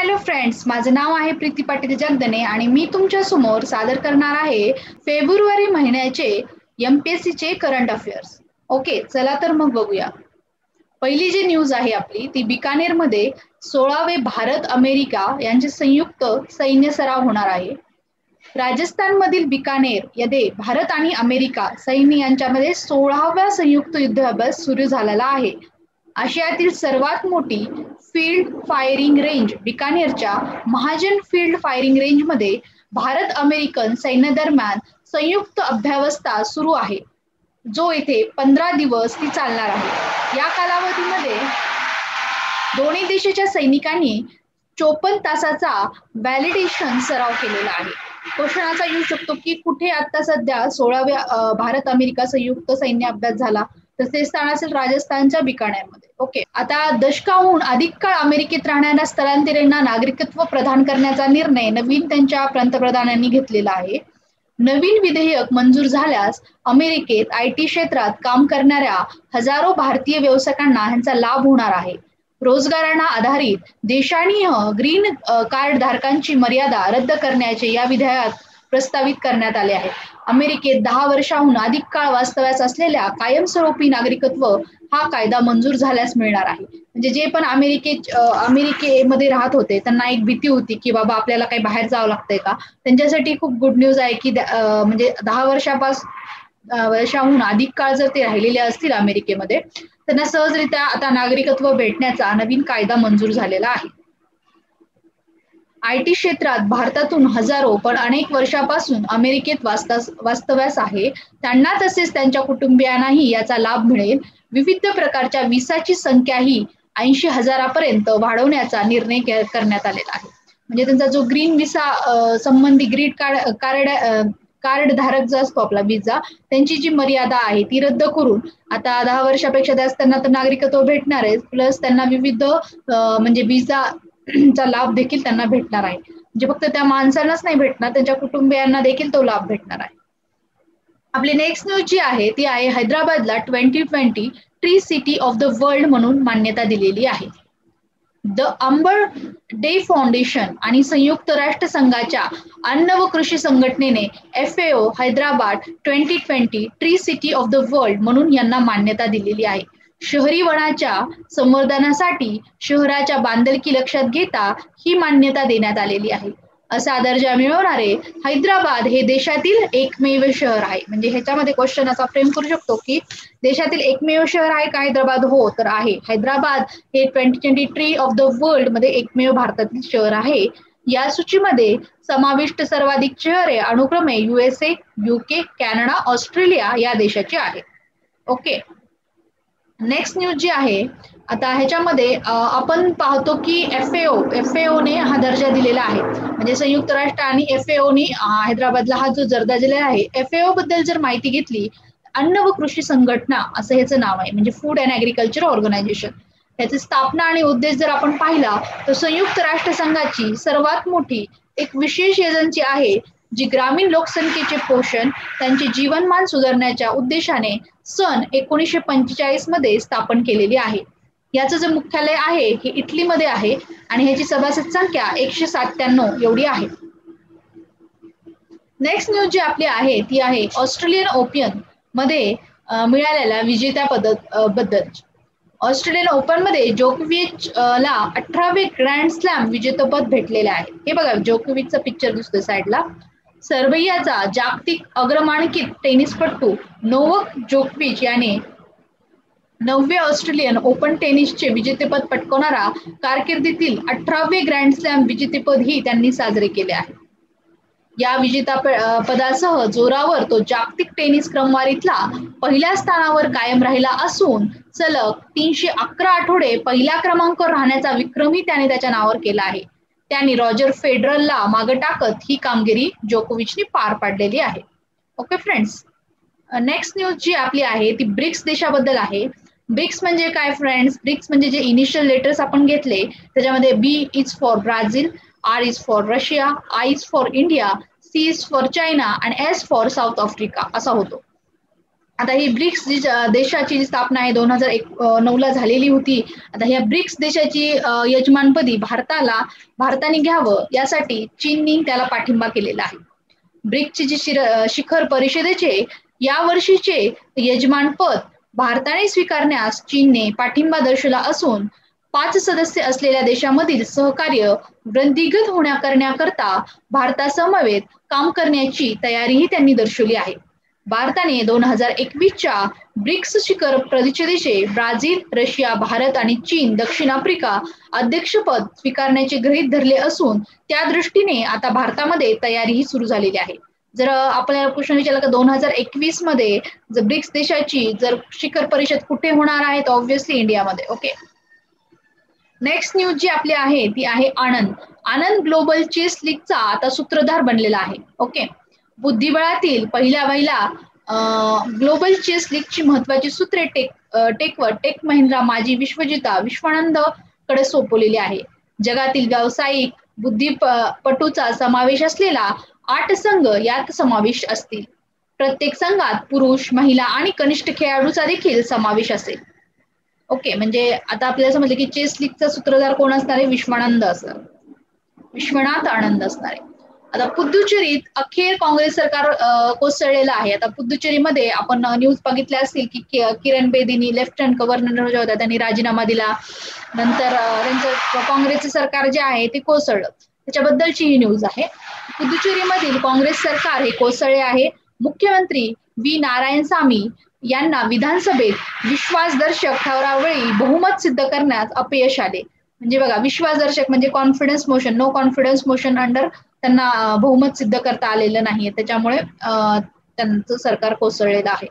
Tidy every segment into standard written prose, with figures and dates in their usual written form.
Hello friends, माझं नाव आहे प्रीती पाटील जगदने आणि मी तुमच्या समोर सादर करणार आहे फेब्रुवारी महिन्याचे एमपीएससी चे करंट अफेअर्स. ओके, चला तर मग बघूया. पहिली जी न्यूज आहे आपली ती बिकानेर मध्ये 16वे भारत अमेरिका यांचे संयुक्त सैन्य सराव होणार आहे. राजस्थान मधील बिकानेर येथे भारत आणि अमेरिका सैन्य यांच्यामध्ये 16व्या संयुक्त युद्धाभ्यास सुरू झालेला आहे. आशियातील सर्वात मोठी फील्ड फायरिंग रेंज बिकानेरच्या महाजन फील्ड फायरिंग रेंज मध्ये भारत अमेरिकन सैन्य दरम्यान संयुक्त अभ्यावस्था सुरू आहे, जो येथे 15 दिवस ती चालणार आहे. या कालावधीमध्ये दोन्ही देशाच्या सैनिकांनी 54 तासाचा व्हॅलिडेशन सराव केलेला आहे. क्वेश्चन असा येऊ शकतो की कुठे आता सध्या 16व्या भारत अमेरिका संयुक्त सैन्य अभ्यास झाला, तर ते स्थान असेल राजस्थानच्या बिकानेरमध्ये. ओके, आता दशकाहून अधिक काळ अमेरिकेत राहणाऱ्या स्थलांतरितांना नागरिकत्व प्रदान करण्याचा निर्णय नवीन त्यांच्या पंतप्रधानांनी घेतलेला आहे. नवीन विधेयक मंजूर झाल्यास अमेरिकेत आयटी क्षेत्रात काम करणाऱ्या हजारो भारतीय व्यावसायिकांना ह्यांचा लाभ होणार आहे. रोजगारांना आधारित देशांनीह ग्रीन कार्ड धारकांची मर्यादा रद्द करण्याचे या विधेयकात प्रस्तावित करण्यात आले आहे. अमेरिकेत 10 वर्षांहून अधिक काळ वास्तव्यास असलेल्या कायमस्वरूपी नागरिकत्व हा कायदा मंजूर झाल्यास मिळणार आहे. म्हणजे जे पण अमेरिकेमध्ये राहत होते त्यांना एक भीती होती की बाबा आपल्याला काही बाहेर जावं लागतंय का, त्यांच्यासाठी खूप गुड न्यूज आहे की म्हणजे 10 वर्षाहून अधिक काळ जर ते राहिलेले असतील अमेरिकेमध्ये, त्यांना सहजरित्या आता नागरिकत्व भेटण्याचा नवीन कायदा मंजूर झालेला आहे. आयटी क्षेत्रात भारतातून हजारो पण अनेक वर्षापासून अमेरिकेत वास्तव्यास आहे त्यांना तसेच त्यांच्या कुटुंबियांनाही याचा लाभ मिळेल. विविध प्रकारच्या विसाची संख्याही 80,000पर्यंत वाढवण्याचा निर्णय करण्यात आलेला आहे. म्हणजे त्यांचा जो ग्रीन विसा संबंधी ग्रीन कार्ड धारक जो असतो आपला विजा, त्यांची जी मर्यादा आहे ती रद्द करून आता 10 वर्षापेक्षा जास्त त्यांना तर नागरिकत्व भेटणार आहे, प्लस त्यांना विविध म्हणजे विजा चा लाभ देखील त्यांना भेटणार आहे. म्हणजे फक्त त्या माणसांनाच नाही भेटणार, त्यांच्या कुटुंबियांना देखील तो लाभ भेटणार आहे. आपली नेक्स्ट न्यूज जी आहे ती आहे हैदराबादला 2020 tree city of the world म्हणून मान्यता दिलेली आहे. द अंबर डे फाउंडेशन आणि संयुक्त राष्ट्र संघाच्या अन्न व कृषी संघटनेने FAO Hyderabad 2020 tree city of the world म्हणून यांना मान्यता दिलेली आहे. शहरी वनाच्या संवर्धनासाठी शहराच्या बांधिलकी लक्षात घेता ही मान्यता देण्यात आलेली आहे. असा दर्जा मिळवणारे हैदराबाद हे देशातील एकमेव शहर आहे. म्हणजे ह्याच्यामध्ये क्वेश्चन असा फ्रेम करू शकतो की देशातील एकमेव शहर आहे का हैदराबाद? हो, तर आहे. हैदराबाद हे 2020 ट्री ऑफ द वर्ल्ड मध्ये एकमेव भारतातील शहर आहे. या सूचीमध्ये समाविष्ट सर्वाधिक शहरे अनुक्रमे USA, UK, कॅनडा, ऑस्ट्रेलिया या देशाची आहेत. ओके, नेक्स्ट न्यूज जी आहे आता ह्याच्यामध्ये आपण पाहतो की FAO ने हा दर्जा दिलेला आहे. म्हणजे संयुक्त राष्ट्र आणि FAO ने हैदराबादला हा जो दर्जा दिलेला आहे. FAO बद्दल जर माहिती घेतली, अन्न व कृषी संघटना असं ह्याचं नाव आहे, म्हणजे फूड अँड ऍग्रिकल्चर ऑर्गनायझेशन. याची स्थापना आणि उद्देश जर आपण पाहिला तर संयुक्त राष्ट्र संघाची सर्वात मोठी एक विशेष एजन्सी आहे जी ग्रामीण लोकसंख्येचे पोषण, त्यांचे जीवनमान सुधारण्याच्या उद्देशाने सन 1945 मध्ये स्थापन केलेली आहे. याचं जे मुख्यालय आहे हे इटलीमध्ये आहे आणि ह्याची सभासद संख्या 197 एवढी आहे. नेक्स्ट न्यूज जी आपली आहे ती आहे ऑस्ट्रेलियन ओपन मध्ये मिळालेल्या विजेत्या बद्दल. ऑस्ट्रेलियन ओपन मध्ये जोकोविच ला 18वे ग्रँड स्लॅम विजेतेपद भेटलेले आहे. हे बघा, जोकोविचचा पिक्चर दिसतोय साईडला. सर्बियाचा जागतिक अग्रमानांकित टेनिसपटू नोवाक जोकोविच याने 9वे ऑस्ट्रेलियन ओपन टेनिसचे विजेतेपद पटकावणारा कारकिर्दीतील 18वे ग्रँड स्लॅम विजेतेपद ही त्यांनी साजरे केले आहे. या विजेता पदासह जोरावर तो जागतिक टेनिस क्रमवारीतला पहिल्या स्थानावर कायम राहिला असून सलग 311 आठवडे पहिल्या क्रमांकावर राहण्याचा विक्रमही त्याने त्याच्या नावावर केला आहे. त्यांनी रॉजर फेडररला मागे टाकत ही कामगिरी जोकोविचने पार पाडलेली आहे. ओके फ्रेंड्स, नेक्स्ट न्यूज जी आपली आहे ती ब्रिक्स देशाबद्दल आहे. ब्रिक्स म्हणजे काय फ्रेंड्स? ब्रिक्स म्हणजे जे इनिशियल लेटर्स आपण घेतले त्याच्यामध्ये B is for Brazil, R is for Russia, I is for India, C is for China आणि S फॉर साऊथ आफ्रिका असा होतो. आता ही ब्रिक्स देशाची जी स्थापना आहे 2009 झालेली होती. आता ह्या ब्रिक्स देशाची यजमानपदी भारताने घ्यावं यासाठी चीननी त्याला पाठिंबा केलेला आहे. ब्रिक्सची जी शिखर परिषदेचे या वर्षीचे यजमानपद भारताने स्वीकारण्यास चीनने पाठिंबा दर्शवला असून 5 सदस्य असलेल्या देशांमधील सहकार्य वृद्धिंगत करण्याकरता भारतासमवेत काम करण्याची तयारीही त्यांनी दर्शवली आहे. भारताने 2021च्या ब्रिक्स शिखर परिषदेचे ब्राझील, रशिया, भारत आणि चीन, दक्षिण आफ्रिका अध्यक्षपद स्वीकारण्याचे गृहीत धरले असून त्या दृष्टीने आता भारतामध्ये तयारीही सुरू झालेली आहे. जर आपल्याला प्रश्न विचारला की 2021 मध्ये जर ब्रिक्स देशाची जर शिखर परिषद कुठे होणार आहे, तर ऑब्व्हियसली इंडियामध्ये. ओके, नेक्स्ट न्यूज जी आपली आहे ती आहे आनंद ग्लोबल चेस लीगचा आता सूत्रधार बनलेला आहे. ओके, बुद्धिबळातील पहिल्या ग्लोबल चेस लीगची महत्वाची सूत्रे टेक महिंद्रा माजी विश्वजिता विश्वानंद कडे सोपवलेली आहे. जगातील व्यावसायिक बुद्धिपटूचा समावेश असलेला 8 संघ यात समावेश असतील. प्रत्येक संघात पुरुष, महिला आणि कनिष्ठ खेळाडूचा देखील समावेश असेल. ओके, म्हणजे आता आपल्याला समजलं की चेस लीगचा सूत्रधार कोण असणार आहे? विश्वनाथ आनंद असणार आहे. आता पुदुच्चेरीत अखेर काँग्रेस सरकार कोसळलेलं आहे. आता पुदुच्चेरीमध्ये आपण न्यूज बघितल्या असतील की किरण बेदीनी लेफ्टनंट गव्हर्नर जे होता त्यांनी राजीनामा दिला. नंतर त्यांचं काँग्रेसचं सरकार जे आहे ते कोसळलं, त्याच्याबद्दलची ही न्यूज आहे. पुदुच्चेरीमधील काँग्रेस सरकार हे कोसळले आहे. मुख्यमंत्री व्ही नारायणसामी यांना विधानसभेत विश्वासदर्शक ठरावावेळी बहुमत सिद्ध करण्यात अपयश आले. म्हणजे बघा, विश्वासदर्शक म्हणजे confidence motion, no confidence motion under त्यांना बहुमत सिद्ध करता आलेलं नाहीये, त्याच्यामुळे त्यांचं सरकार कोसळलेलं आहे.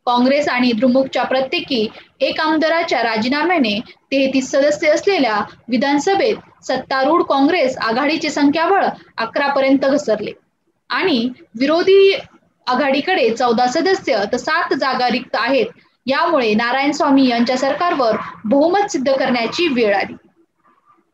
काँग्रेस आणि द्रमुकच्या प्रत्येकी एक आमदाराच्या राजीनाम्याने 33 सदस्य असलेल्या विधानसभेत सत्तारूढ काँग्रेस आघाडीचे संख्याबळ 11 पर्यंत घसरले आणि विरोधी आघाडीकडे 14 सदस्य तर 7 जागा रिक्त आहेत. यामुळे नारायणस्वामी यांच्या सरकारवर बहुमत सिद्ध करण्याची वेळ आली.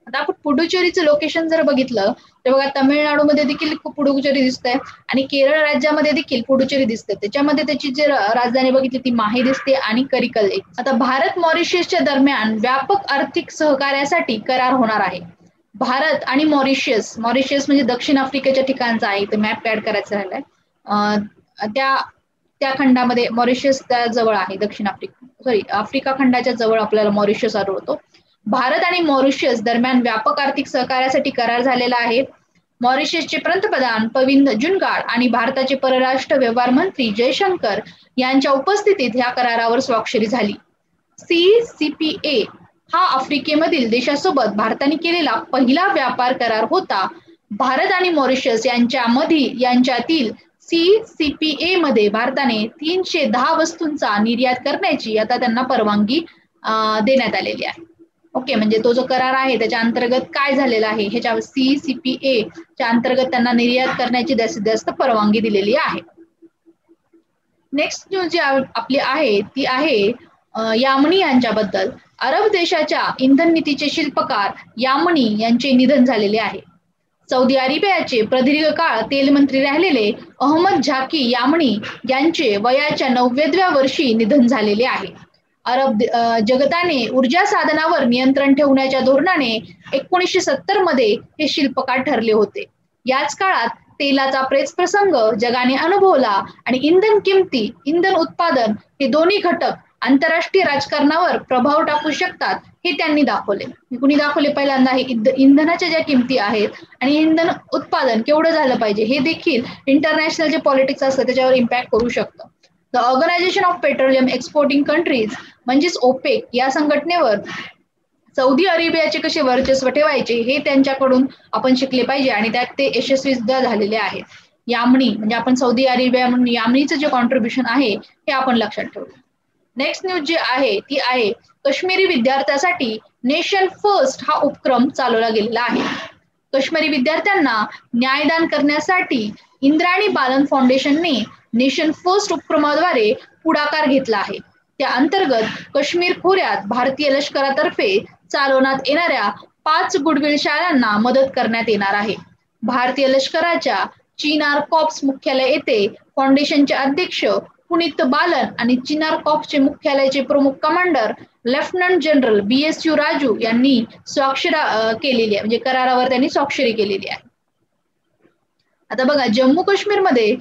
आता आपण पुडुचेरीचं लोकेशन जर बघितलं तर बघा, तमिळनाडूमध्ये देखील पुडुचेरी दिसतंय आणि केरळ राज्यामध्ये देखील पुडुचेरी दिसते. त्याच्यामध्ये त्याची जी राजधानी बघितली ती माहे दिसते आणि करिकल एक. आता भारत मॉरिशसच्या दरम्यान व्यापक आर्थिक सहकार्यासाठी करार होणार आहे. भारत आणि मॉरिशस म्हणजे दक्षिण आफ्रिकेच्या ठिकाणचा आहे, ते मॅप ऍड करायचं राहिलंय. त्या खंडामध्ये मॉरिशस त्या जवळ आहे. आफ्रिका खंडाच्या जवळ आपल्याला मॉरिशस आढळतो. भारत आणि मॉरिशस दरम्यान व्यापक आर्थिक सहकार्यासाठी करार झालेला आहे. मॉरिशसचे पंतप्रधान प्रविंद जुगनाथ आणि भारताचे परराष्ट्र व्यवहार मंत्री जयशंकर यांच्या उपस्थितीत ह्या करारावर स्वाक्षरी झाली. CCPA हा आफ्रिकेमधील देशासोबत भारताने केलेला पहिला व्यापार करार होता. भारत आणि मॉरिशस यांच्यातील CCPA मध्ये भारताने 310 वस्तूंचा निर्यात करण्याची आता त्यांना परवानगी देण्यात आलेली आहे. ओके, म्हणजे तो जो करार आहे त्याच्या अंतर्गत काय झालेला आहे, ह्याच्या CCPA च्या अंतर्गत त्यांना निर्यात करण्याची जास्तीत जास्त परवानगी दिलेली आहे. नेक्स्ट न्यूज जी आपली आहे ती आहे यामनी यांच्याबद्दल. अरब देशाच्या इंधन नीतीचे शिल्पकार यामनी यांचे निधन झालेले आहे. सौदी अरेबियाचे प्रदीर्घ काळ तेलमंत्री राहिलेले अहमद झाकी यामनी यांचे वयाच्या 90व्या वर्षी निधन झालेले आहे. अरब जगताने ऊर्जा साधनावर नियंत्रण ठेवण्याच्या धोरणाने 1970 मध्ये हे शिल्पकार ठरले होते. याच काळात तेलाचा पेच प्रसंग जगाने अनुभवला आणि इंधन किमती, इंधन उत्पादन हे दोन्ही घटक आंतरराष्ट्रीय राजकारणावर प्रभाव टाकू शकतात हे त्यांनी दाखवले. कुणी दाखवले? पहिल्यांदा हे इंधनाच्या ज्या किमती आहेत आणि इंधन उत्पादन केवढं झालं पाहिजे हे देखील इंटरनॅशनल जे पॉलिटिक्स असतं त्याच्यावर इम्पॅक्ट करू शकतं. The organization of petroleum exporting countries म्हणजेच ओपेक या संघटनेवर सौदी अरेबियाचे कसे वर्चस्व ठेवायचे हे त्यांच्याकडून आपण शिकले पाहिजे आणि त्यात ते यशस्वी सुद्धा झालेले आहेत. यामनी म्हणजे आपण सौदी अरेबिया म्हणून यामनीचं जे कॉन्ट्रीब्युशन आहे हे आपण लक्षात ठेवू. नेक्स्ट न्यूज जी आहे ती आहे काश्मीरी विद्यार्थ्यांसाठी नेशन फर्स्ट हा उपक्रम चालवला गेलेला आहे. काश्मीरी विद्यार्थ्यांना न्यायदान करण्यासाठी इंद्राणी बालन फाउंडेशनने नेशन फर्स्ट उपक्रमाद्वारे पुढाकार घेतला आहे. त्या अंतर्गत काश्मीर खोऱ्यात भारतीय लष्करातर्फे चालवण्यात येणाऱ्या 5 गुडविल शाळांना मदत करण्यात येणार आहे. भारतीय लष्कराच्या चिनार कॉर्प्स मुख्यालय येथे फाउंडेशनचे अध्यक्ष पुनीत बालन आणि चिनार कॉर्प्सचे मुख्यालयाचे प्रमुख commander lieutenant general BSU Raju यांनी स्वाक्षरी केलेली आहे, म्हणजे करारावर त्यांनी स्वाक्षरी केलेली आहे. आता बघा, जम्मू काश्मीरमध्ये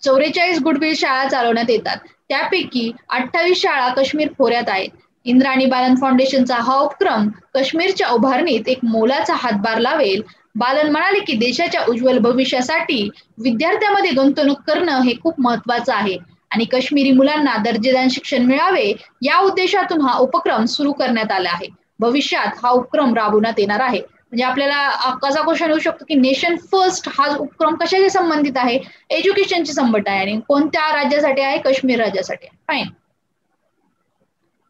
44 गुडविल शाळा चालवण्यात येतात. त्यापैकी 28 शाळा काश्मीर खोऱ्यात आहेत. इंद्राणी बालन फाउंडेशनचा हा उपक्रम काश्मीरच्या उभारणीत एक मोलाचा हातभार लावेल. बालन म्हणाले की देशाच्या उज्ज्वल भविष्यासाठी विद्यार्थ्यांमध्ये गुंतवणूक करणं हे खूप महत्वाचं आहे आणि काश्मीरी मुलांना दर्जेदार शिक्षण मिळावे या उद्देशातून हा उपक्रम सुरू करण्यात आला आहे. भविष्यात हा उपक्रम राबवण्यात येणार आहे. म्हणजे आपल्याला कसा क्वेश्चन येऊ शकतो की नेशन फर्स्ट हा उपक्रम कशाशी संबंधित आहे? एज्युकेशनशी संबंधित आहे आणि कोणत्या राज्यासाठी आहे? काश्मीर राज्यासाठी. फाईन.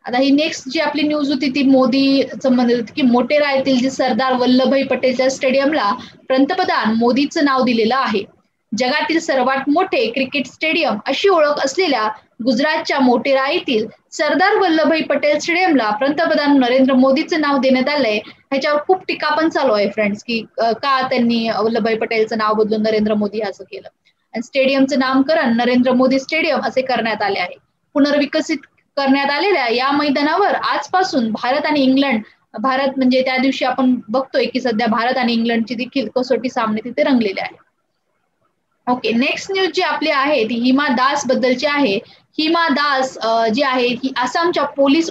आता ही नेक्स्ट जी आपली न्यूज होती ती मोदी संबंधित होती की मोटेरा येथील जी सरदार वल्लभभाई पटेलच्या स्टेडियमला पंतप्रधान मोदीचं नाव दिलेलं आहे. जगातील सर्वात मोठे क्रिकेट स्टेडियम अशी ओळख असलेल्या गुजरातच्या मोटेरा येथील सरदार वल्लभभाई पटेल स्टेडियमला पंतप्रधान नरेंद्र मोदीचं नाव देण्यात आलंय. ह्याच्यावर खूप टीका पण चालू आहे फ्रेंड्स की का त्यांनी वल्लभभाई पटेलचं नाव बदलून नरेंद्र मोदी असं केलं. आणि स्टेडियमचं नामकरण नरेंद्र मोदी स्टेडियम असे करण्यात आले आहे. पुनर्विकसित करण्यात आलेल्या या मैदानावर आजपासून भारत म्हणजे त्या दिवशी आपण बघतोय की सध्या भारत आणि इंग्लंडची देखील कसोटी सामने तिथे रंगलेले आहेत. ओके, नेक्स्ट न्यूज जी आपली आहे ती हिमा दास बद्दलची आहे. हिमा दास जी आहे ही आसामच्या पोलीस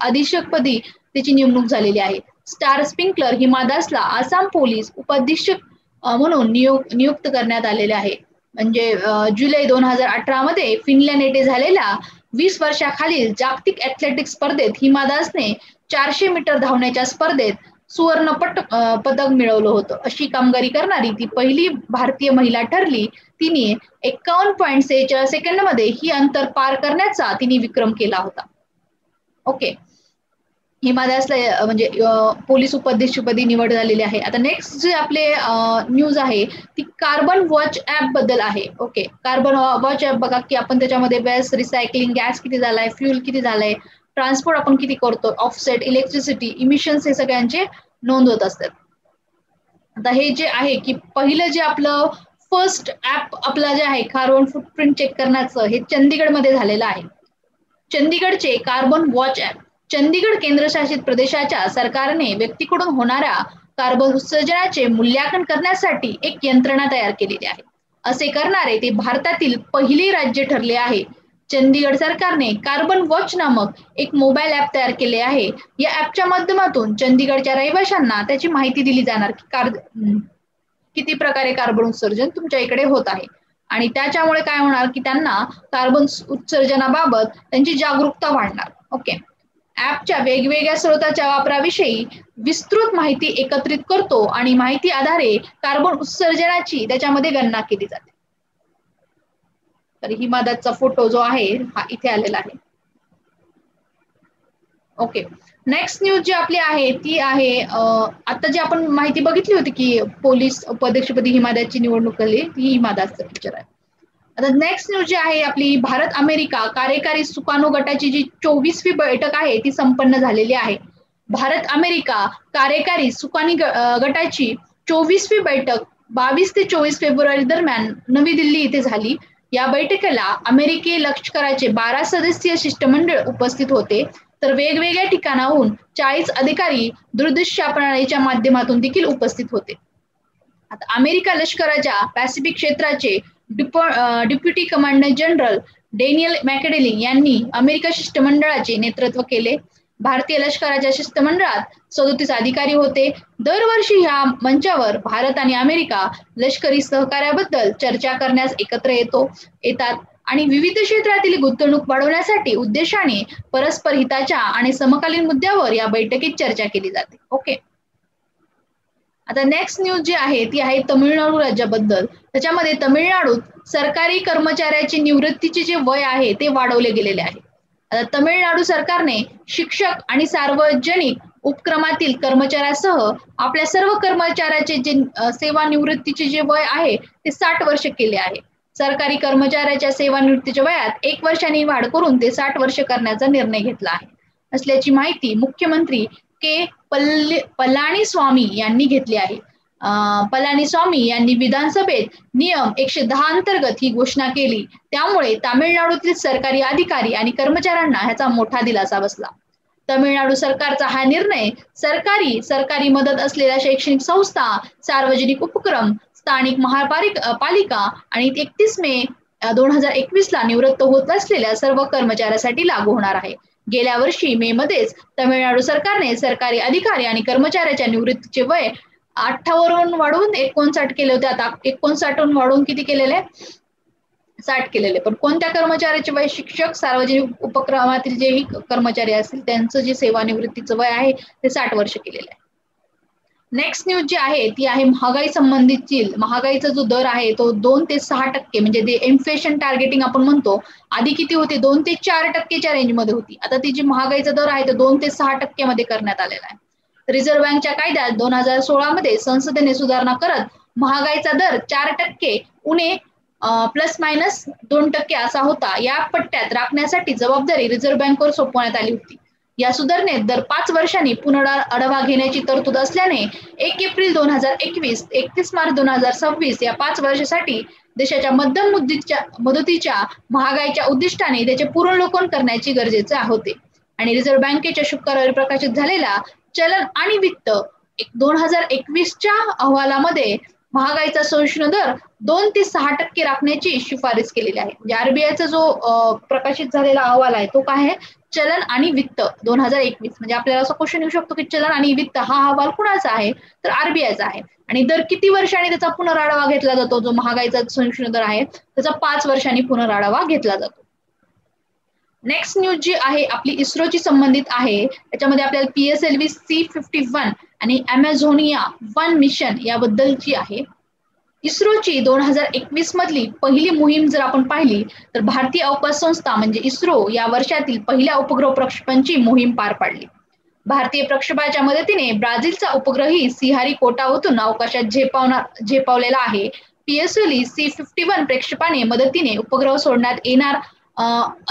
अधीक्षकपदी त्याची नेमणूक झालेली आहे. स्टार स्प्रिंकलर हिमा दासला आसाम पोलीस उपअधीक्षक म्हणून नियुक्त करण्यात आलेले आहे. म्हणजे जुलै 2018 मध्ये फिनलँड येथे झालेल्या 20 वर्षाखालील जागतिक ॲथलेटिक्स स्पर्धेत हिमा दासने 400 मीटर धावण्याच्या स्पर्धेत सुवर्ण पदक मिळवलं होतं. अशी कामगिरी करणारी ती पहिली भारतीय महिला ठरली. तिने 51.46 सेकंदमध्ये ही अंतर पार करण्याचा तिने विक्रम केला होता. ओके, हिमा दासला म्हणजे पोलीस उपाध्यक्षपदी निवड झालेली आहे. आता नेक्स्ट जे आपले न्यूज आहे ती कार्बन वॉच ऍप बद्दल आहे. ओके, कार्बन वॉच ऍप बघा की आपण त्याच्यामध्ये वेस्ट, रिसायकलिंग, गॅस किती झालाय, फ्यूल किती झालंय, ट्रान्सपोर्ट आपण किती करतो, ऑफसेट, इलेक्ट्रिसिटी, इमिशन्स हे सगळ्यांचे नोंद होत असतात. आता हे जे आहे की पहिलं जे आपलं फर्स्ट ऍप आपलं जे आहे कार्बन फुटप्रिंट चेक करण्याचं हे चंदीगडमध्ये झालेलं आहे. चंदीगडचे कार्बन वॉच ऍप चंदीगड केंद्रशासित प्रदेशाच्या सरकारने व्यक्तीकडून होणाऱ्या कार्बन उत्सर्जनाचे मूल्यांकन करण्यासाठी एक यंत्रणा तयार केलेली आहे. असे करणारे ते भारतातील पहिले राज्य ठरले आहे. चंदीगड सरकारने कार्बन वॉच नामक एक मोबाईल ऍप तयार केले आहे. या ऍपच्या माध्यमातून चंदीगडच्या रहिवाशांना त्याची माहिती दिली जाणार की किती प्रकारे कार्बन उत्सर्जन तुमच्या इकडे होत आहे आणि त्याच्यामुळे काय होणार की त्यांना कार्बन उत्सर्जनाबाबत त्यांची जागरूकता वाढणार. ओके, ऍपच्या वेगवेगळ्या स्रोताच्या वापराविषयी विस्तृत माहिती एकत्रित करतो आणि माहिती आधारे कार्बन उत्सर्जनाची त्याच्यामध्ये गणना केली जाते. तर हिमा दासचा फोटो जो आहे हा इथे आलेला आहे. ओके, नेक्स्ट न्यूज जी आपली आहे ती आहे आता जी आपण माहिती बघितली होती की पोलीस उपाध्यक्षपदी हिमा दासची निवडणूक झाली, ती हिमा दासचा पिक्चर आहे. आता नेक्स्ट न्यूज जी आहे आपली भारत अमेरिका कार्यकारी सुकानो गटाची जी 24वी बैठक आहे ती संपन्न झालेली आहे. भारत अमेरिका कार्यकारी सुकानी गटाची 24वी बैठक 22 ते 24 फेब्रुवारी दरम्यान नवी दिल्ली इथे झाली. या बैठकीला अमेरिकी लष्कराचे 12 सदस्यीय शिष्टमंडळ उपस्थित होते, तर वेगवेगळ्या ठिकाणाहून 40 अधिकारी दूरदृश्य प्रणालीच्या माध्यमातून देखील उपस्थित होते. आता अमेरिका लष्कराच्या पॅसिफिक क्षेत्राचे डेप्युटी कमांडर जनरल डेनियल मॅकेडेलिंग यांनी अमेरिका शिष्टमंडळाचे नेतृत्व केले. भारतीय लष्कराच्या शिष्टमंडळात 37 अधिकारी होते. दरवर्षी ह्या मंचावर भारत आणि अमेरिका लष्करी सहकार्याबद्दल चर्चा करण्यास एकत्र येतात आणि विविध क्षेत्रातील गुंतवणूक वाढवण्यासाठी उद्देशाने परस्पर हिताच्या आणि समकालीन मुद्द्यावर या बैठकीत चर्चा केली जाते. ओके, आता नेक्स्ट न्यूज जी आहे ती आहे तमिळनाडू राज्याबद्दल. त्याच्यामध्ये तमिळनाडूत सरकारी कर्मचाऱ्याचे निवृत्तीचे जे वय आहे ते वाढवले गेलेले आहे. आता तमिळनाडू सरकारने शिक्षक आणि सार्वजनिक उपक्रमातील कर्मचाऱ्यासह आपल्या सर्व कर्मचाऱ्याचे जे सेवानिवृत्तीचे जे वय आहे ते 60 वर्ष केले आहे. सरकारी कर्मचाऱ्याच्या सेवानिवृत्तीच्या वयात 1 वर्षांनी वाढ करून ते 60 वर्ष करण्याचा निर्णय घेतला आहे असल्याची माहिती मुख्यमंत्री के. पलानीस्वामी यांनी घेतली आहे. पलानीस्वामी यांनी विधानसभेत नियम 110 अंतर्गत ही घोषणा केली. त्यामुळे तामिळनाडूतील सरकारी अधिकारी आणि कर्मचाऱ्यांना ह्याचा मोठा दिलासा बसला. तमिळनाडू सरकारचा हा निर्णय सरकारी मदत असलेल्या शैक्षणिक संस्था, सार्वजनिक उपक्रम, स्थानिक महापालिका आणि 31 मे 2021 ला निवृत्त होत असलेल्या सर्व कर्मचाऱ्यांसाठी लागू होणार आहे. गेल्या वर्षी मे मध्येच तमिळनाडू सरकारने सरकारी अधिकारी आणि कर्मचाऱ्याच्या निवृत्तीचे वय 8 वरून वाढवून 59 केले होते. आता 59 वरून वाढवून किती केलेले? 60 केलेले. पण कोणत्या कर्मचाऱ्याचे वय? शिक्षक, सार्वजनिक उपक्रमातील जे कर्मचारी असतील त्यांचं जे सेवानिवृत्तीचं वय आहे ते 60 वर्ष केलेलं आहे. नेक्स्ट न्यूज जी आहे ती आहे महागाई संबंधितची. महागाईचा जो दर आहे तो 2 ते 6% म्हणजे ते इन्फ्लेशन टार्गेटिंग आपण म्हणतो. आधी किती होते? 2 ते 4%च्या रेंजमध्ये होती. आता ती जी महागाईचा दर आहे तो 2 ते 6% मध्ये करण्यात आलेला आहे. रिझर्व्ह बँकच्या कायद्यात 2016 मध्ये संसदेने सुधारणा करत महागाईचा दर 4% उणे ±2% असा होता. या पट्ट्यात राखण्यासाठी जबाबदारी रिझर्व्ह बँकेवर सोपवण्यात आली होती. या सुधारणेत दर 5 वर्षांनी पुनराढावा घेण्याची तरतूद असल्याने 1 एप्रिल 2021 31 मार्च 2026 या 5 वर्षासाठी देशाच्या मध्यम मुदतीच्या महागाईच्या उद्दिष्टाने त्याचे पुनर्लोकन करण्याची गरजेचे होते. आणि रिझर्व्ह बँकेच्या शुक्रवारी प्रकाशित झालेला चलन आणि वित्त 2021च्या अहवालामध्ये महागाईचा सहिष्णू दर 2 ते 6% राखण्याची शिफारस केलेली आहे. म्हणजे आरबीआयचा जो प्रकाशित झालेला अहवाल आहे तो काय आहे? चलन आणि वित्त 2021. म्हणजे आपल्याला असा क्वेश्चन येऊ शकतो की चलन आणि वित्त हा अहवाल कुणाचा आहे? तर आरबीआयचा आहे. आणि दर किती वर्षांनी त्याचा पुनराढावा घेतला जातो? जो महागाईचा सहिष्णू दर आहे त्याचा 5 वर्षांनी पुनराढावा घेतला जातो. नेक्स्ट न्यूज जी आहे आपली इस्रोची संबंधित आहे. त्याच्यामध्ये आपल्याला PSLV C51 आणि अमेझोनिया 1 मिशन याबद्दलची आहे. इस्रोची 2021 मधली पहिली मोहीम जर आपण पाहिली तर भारतीय अवकाश संस्था म्हणजे इस्रो या वर्षातील पहिल्या उपग्रह प्रक्षेपणची मोहीम पार पाडली. भारतीय प्रक्षेपाच्या मदतीने ब्राझीलचा उपग्रही श्रीहरिकोटावरून अवकाशात झेपावलेला आहे. PSLV C51 प्रक्षेपाने मदतीने उपग्रह सोडण्यात येणार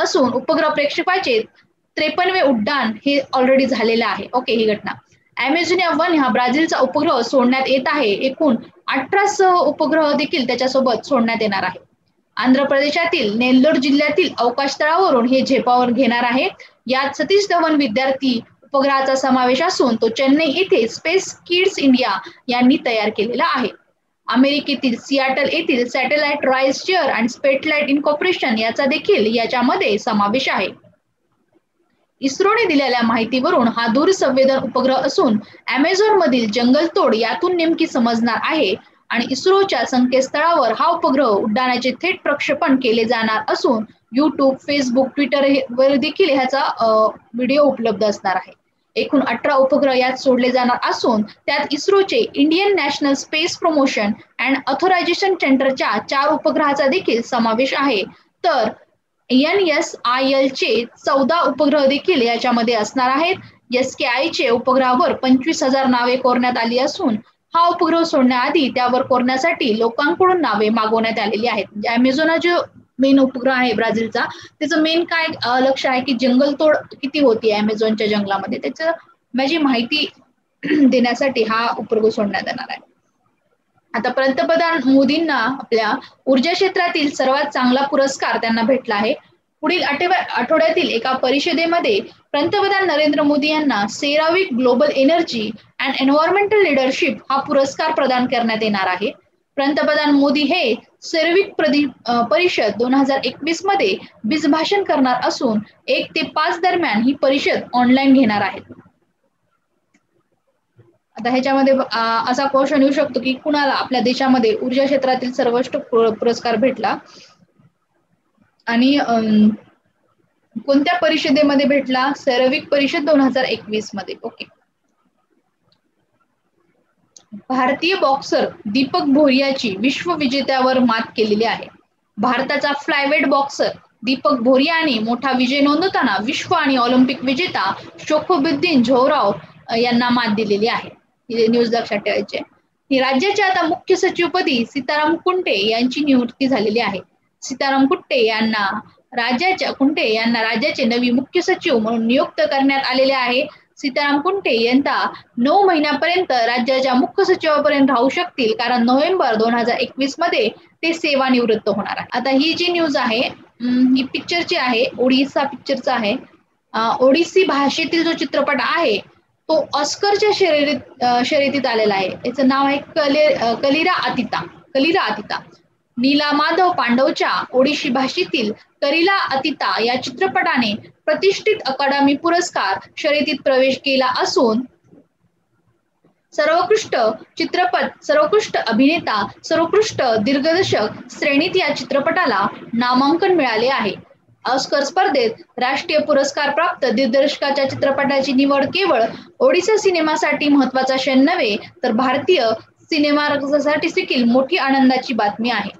असून उपग्रह प्रक्षेपाचे 53वे उड्डाण हे ऑलरेडी झालेले आहे. ओके, ही घटना. अमेझोनिया 1 हा ब्राझीलचा उपग्रह सोडण्यात येत आहे. एकूण 18 उपग्रह देखील त्याच्यासोबत सोडण्यात येणार आहे. आंध्र प्रदेशातील नेल्लोर जिल्ह्यातील अवकाश तळावरून हे झेपावर घेणार आहे. यात सतीश धवन विद्यार्थी उपग्रहाचा समावेश असून तो चेन्नई येथे स्पेस किड्स इंडिया यांनी तयार केलेला आहे. अमेरिकेतील सियाटल येथील सॅटेलाइट राईज शेअर आणि स्पेटलाइट इन्कॉर्पोरेशन याचा देखील याच्यामध्ये समावेश आहे. इस्रोने दिलेल्या माहितीवरून हा दूरसंवेदन उपग्रह असून अमेझॉन मधील जंगलतोड यातून नेमकी समजणार आहे आणि इस्रोच्या संकेतस्थळावर हा उपग्रह उड्डाणाचे थेट प्रक्षेपण केले जाणार असून YouTube, Facebook, ट्विटर वर देखील ह्याचा व्हिडिओ उपलब्ध असणार आहे. एकूण 18 उपग्रह यात सोडले जाणार असून त्यात इस्रोचे Indian national space promotion and authorisation सेंटरच्या 4 उपग्रहाचा देखील समावेश आहे. तर NSIL चे 14 उपग्रह देखील याच्यामध्ये असणार आहेत. SKI चे उपग्रहावर 25,000 नावे कोरण्यात आली असून हा उपग्रह सोडण्याआधी त्यावर कोरण्यासाठी लोकांकडून नावे मागवण्यात आलेली आहेत. म्हणजे अमेझॉन जो मेन उपग्रह आहे ब्राझीलचा त्याचं मेन काय लक्ष आहे की जंगलतोड किती होती अमेझॉनच्या जंगलामध्ये त्याचं माझी माहिती देण्यासाठी हा उपग्रह सोडण्यात येणार आहे. आता पंतप्रधान मोदींना आपल्या ऊर्जा क्षेत्रातील सर्वात चांगला पुरस्कार त्यांना भेटला आहे. पुढील आठवड्यातील एका परिषदेमध्ये पंतप्रधान नरेंद्र मोदी यांना CERAWeek global energy and environmental leadership हा पुरस्कार प्रदान करण्यात येणार आहे. पंतप्रधान मोदी हे सेराविक परिषद 2021 मध्ये बीजभाषण करणार असून 1 ते 5 दरम्यान ही परिषद ऑनलाईन घेणार आहेत. आता ह्याच्यामध्ये असा क्वेश्चन येऊ शकतो की कुणाला आपल्या देशामध्ये ऊर्जा क्षेत्रातील सर्वोच्च पुरस्कार भेटला आणि कोणत्या परिषदेमध्ये भेटला? सेराविक परिषद 2021 मध्ये. ओके. भारतीय बॉक्सर दीपक भोरियाची विश्वविजेत्यावर मात केलेली आहे. भारताचा फ्लायवेट बॉक्सर दीपक भोरियाने मोठा विजय नोंदवताना विश्व आणि ऑलिम्पिक विजेता शोखबुद्दीन झोराव यांना मात दिलेली आहे. ही न्यूज लक्षात ठेवायची आहे. राज्याच्या आता मुख्य सचिवपदी सीताराम कुंटे यांची नियुक्ती झालेली आहे. सीताराम कुंटे यांना राज्याचे नवी मुख्य सचिव म्हणून नियुक्त करण्यात आलेले आहे. सीताराम कुंटे यंदा 9 महिन्यापर्यंत राज्याच्या मुख्य सचिवापर्यंत राहू शकतील, कारण नोव्हेंबर 2021 मध्ये ते सेवानिवृत्त होणार आहे. आता ही जी न्यूज आहे ही पिक्चरची आहे, ओडिसा पिक्चरचा आहे. ओडिसी भाषेतील जो चित्रपट आहे तो ऑस्करच्या शर्यतीत आलेला आहे. याचं नाव आहे कलिरा अतिता. नीला माधव पांडवच्या ओडिशी भाषेतील कलिरा अतिता या चित्रपटाने प्रतिष्ठित अकादमी पुरस्कार शर्यतीत प्रवेश केला असून सर्वोत्कृष्ट चित्रपट, सर्वोत्कृष्ट अभिनेता, सर्वोत्कृष्ट दिग्दर्शक श्रेणीत या चित्रपटाला नामांकन मिळाले आहे. ऑस्कर स्पर्धेत राष्ट्रीय पुरस्कार प्राप्त दिग्दर्शकाच्या चित्रपटाची निवड केवळ ओडिसा सिनेमासाठी महत्त्वाचा क्षण नव्हे, तर भारतीय सिनेमारसिकांसाठी देखील मोठी आनंदाची बातमी आहे.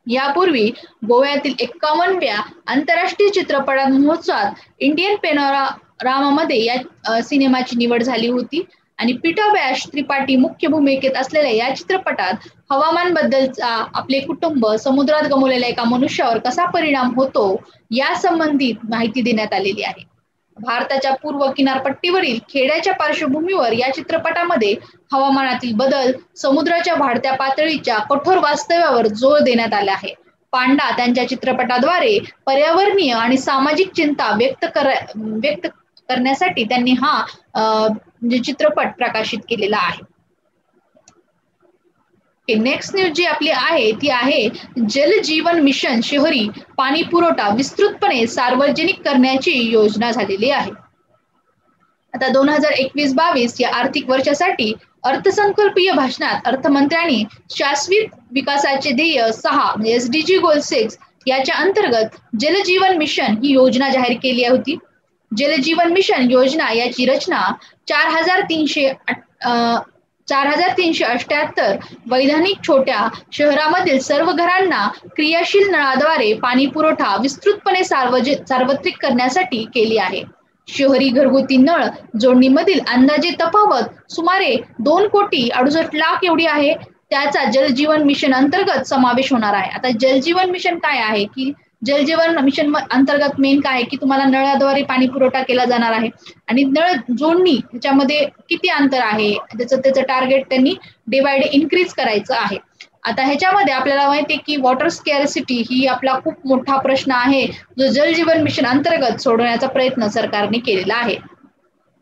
यापूर्वी गोव्यातील 51व्या आंतरराष्ट्रीय चित्रपट महोत्सवात इंडियन पेनोरामामध्ये या सिनेमाची निवड झाली होती आणि पीटर त्रिपाठी मुख्य भूमिकेत असलेल्या या चित्रपटात हवामान बद्दलचा आपले कुटुंब समुद्रात गमावलेल्या एका मनुष्यावर कसा परिणाम होतो या संबंधित माहिती देण्यात आलेली आहे. भारताच्या पूर्व किनारपट्टीवरील खेड्याच्या पार्श्वभूमीवर या चित्रपटामध्ये हवामानातील बदल, समुद्राच्या वाढत्या पातळीच्या कठोर वास्तव्यावर जोर देण्यात आला आहे. पांडा त्यांच्या चित्रपटाद्वारे पर्यावरणीय आणि सामाजिक चिंता व्यक्त करण्यासाठी त्यांनी हा चित्रपट प्रकाशित केलेला आहे. नेक्स्ट न्यूज जी आपली आहे ती आहे जल जीवन मिशन शहरी पाणी पुरवठा विस्तृतपणे सार्वजनिक करण्याची योजना झालेली आहे. आता 2021-22 या आर्थिक वर्षासाठी अर्थसंकल्पीय भाषणात अर्थमंत्र्यांनी शाश्वत विकासाचे ध्येय 6 म्हणजे SDG गोल 6 याच्या अंतर्गत जल जीवन मिशन ही योजना जाहीर केली होती. जल जीवन मिशन योजना याची रचना 4,378 वैधानिक छोट्या शहरामधील सर्व घरांना क्रियाशील नळाद्वारे पाणी पुरवठा विस्तृतपणे सार्वत्रिक करण्यासाठी केली आहे. शहरी घरगुती नळ जोडणीमधील अंदाजे तफावत सुमारे 2,68,00,000 एवढी आहे. त्याचा जल जीवन मिशन अंतर्गत समावेश होणार आहे. आता जल जीवन मिशन काय आहे की जल जीवन मिशन अंतर्गत मेन काय आहे की तुम्हाला नळाद्वारे पाणी पुरवठा केला जाणार आहे आणि नळ जोडणी त्याच्यामध्ये किती अंतर आहे त्याचं टार्गेट त्यांनी डिवाइड इन्क्रीज करायचं आहे. आता ह्याच्यामध्ये आपल्याला माहिती आहे की वॉटर स्कॅरसिटी ही आपला खूप मोठा प्रश्न आहे जो जल जीवन मिशन अंतर्गत सोडवण्याचा प्रयत्न सरकारने केलेला आहे.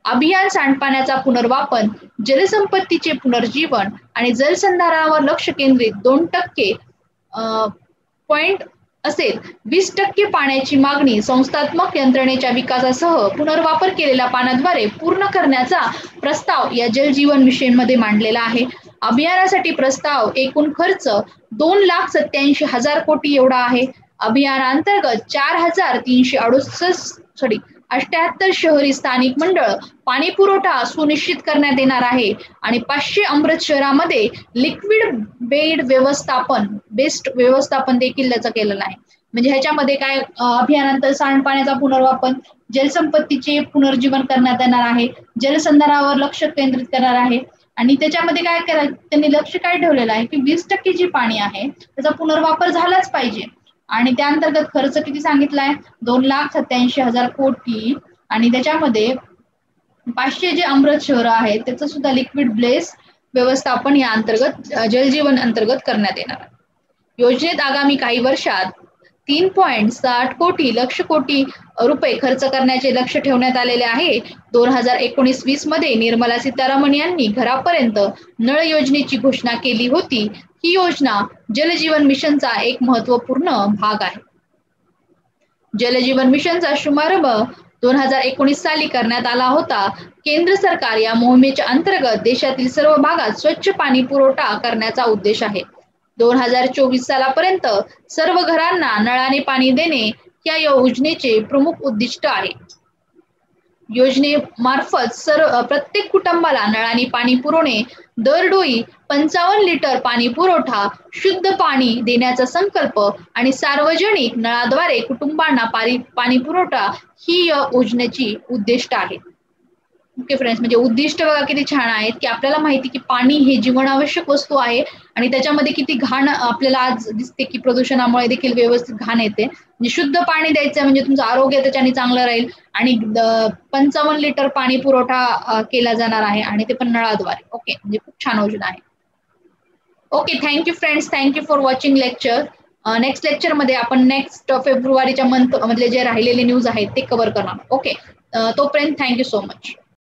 अभियान सांडपाण्याचा पुनर्वापर, जलसंपत्तीचे पुनर्जीवन आणि जलसंधारणावर लक्ष केंद्रित 2% पॉइंट असेल. 20% पाण्याची मागणी संस्थात्मक यंत्रणेच्या विकासासह पुनर्वापर केलेल्या पाण्याद्वारे पूर्ण करण्याचा प्रस्ताव या जल जीवन मिशन मध्ये मांडलेला आहे. अभियानासाठी प्रस्ताव एकूण खर्च 2,87,000 कोटी एवढा आहे. अभियानांतर्गत 4,378 शहरी स्थानिक मंडळ पाणी पुरवठा सुनिश्चित करण्यात येणार आहे आणि 500 अमृत शहरामध्ये लिक्विड बेस्ट व्यवस्थापन देखील त्याचा केलेला आहे. म्हणजे ह्याच्यामध्ये काय अभियानांतर सांडपाण्याचा पुनर्वापर, जलसंपत्तीचे पुनर्जीवन करण्यात येणार आहे, जलसंधारणावर लक्ष केंद्रित करणार आहे आणि त्याच्यामध्ये काय करायचं त्यांनी लक्ष काय ठेवलेलं आहे की 20% जे पाणी आहे त्याचा पुनर्वापर झालाच पाहिजे आणि त्या अंतर्गत खर्च किती सांगितलाय 2,87,000 कोटी आणि त्याच्यामध्ये 500 जे अमृत शहर आहेत त्याचं सुद्धा लिक्विड बेस व्यवस्थापन या अंतर्गत जलजीवन अंतर्गत करण्यात येणार आहे. योजनेत आगामी काही वर्षात 3.60 लक्ष कोटी रुपये खर्च करण्याचे लक्ष ठेवण्यात आलेले आहे. 2019-20 मध्ये निर्मला सीतारामन यांनी घरापर्यंत नळ योजनेची घोषणा केली होती. ही योजना जलजीवन मिशनचा एक महत्त्वपूर्ण भाग आहे. जलजीवन मिशनचा शुभारंभ 2019 साली करण्यात आला होता. केंद्र सरकार या मोहिमेच्या अंतर्गत देशातील सर्व भागात स्वच्छ पाणी पुरवठा करण्याचा उद्देश आहे. 2024 सालापर्यंत सर्व घरांना नळाने पाणी देणे या योजनेचे प्रमुख उद्दिष्ट आहे. योजनेमार्फत प्रत्येक कुटुंबाला नळाने पाणी पुरवणे, दरडोई 55 लिटर पाणी पुरवठा, शुद्ध पाणी देण्याचा संकल्प आणि सार्वजनिक नळाद्वारे कुटुंबांना पाणी पुरवठा ही योजनेची उद्दिष्ट आहेत. ओके फ्रेंड्स, म्हणजे उद्दिष्ट बघा किती छान आहेत की आपल्याला माहिती की पाणी हे जीवनावश्यक वस्तू आहे आणि त्याच्यामध्ये किती घाण आपल्याला आज दिसते की प्रदूषणामुळे देखील व्यवस्थित घाण येते. म्हणजे शुद्ध पाणी द्यायचं म्हणजे तुमचं आरोग्य त्याच्याने चांगलं राहील आणि 55 लिटर पाणी पुरवठा केला जाणार आहे आणि ते पण नळाद्वारे. ओके, म्हणजे खूप छान औषध आहे. Okay, thank you friends, thank you for watching lecture. Next lecture मध्ये आपण नेक्स्ट फेब्रुवारीच्या मंथ मधले जे राहिलेले न्यूज आहेत ते कव्हर करणार. ओके, तोपर्यंत थँक्यू सो मच.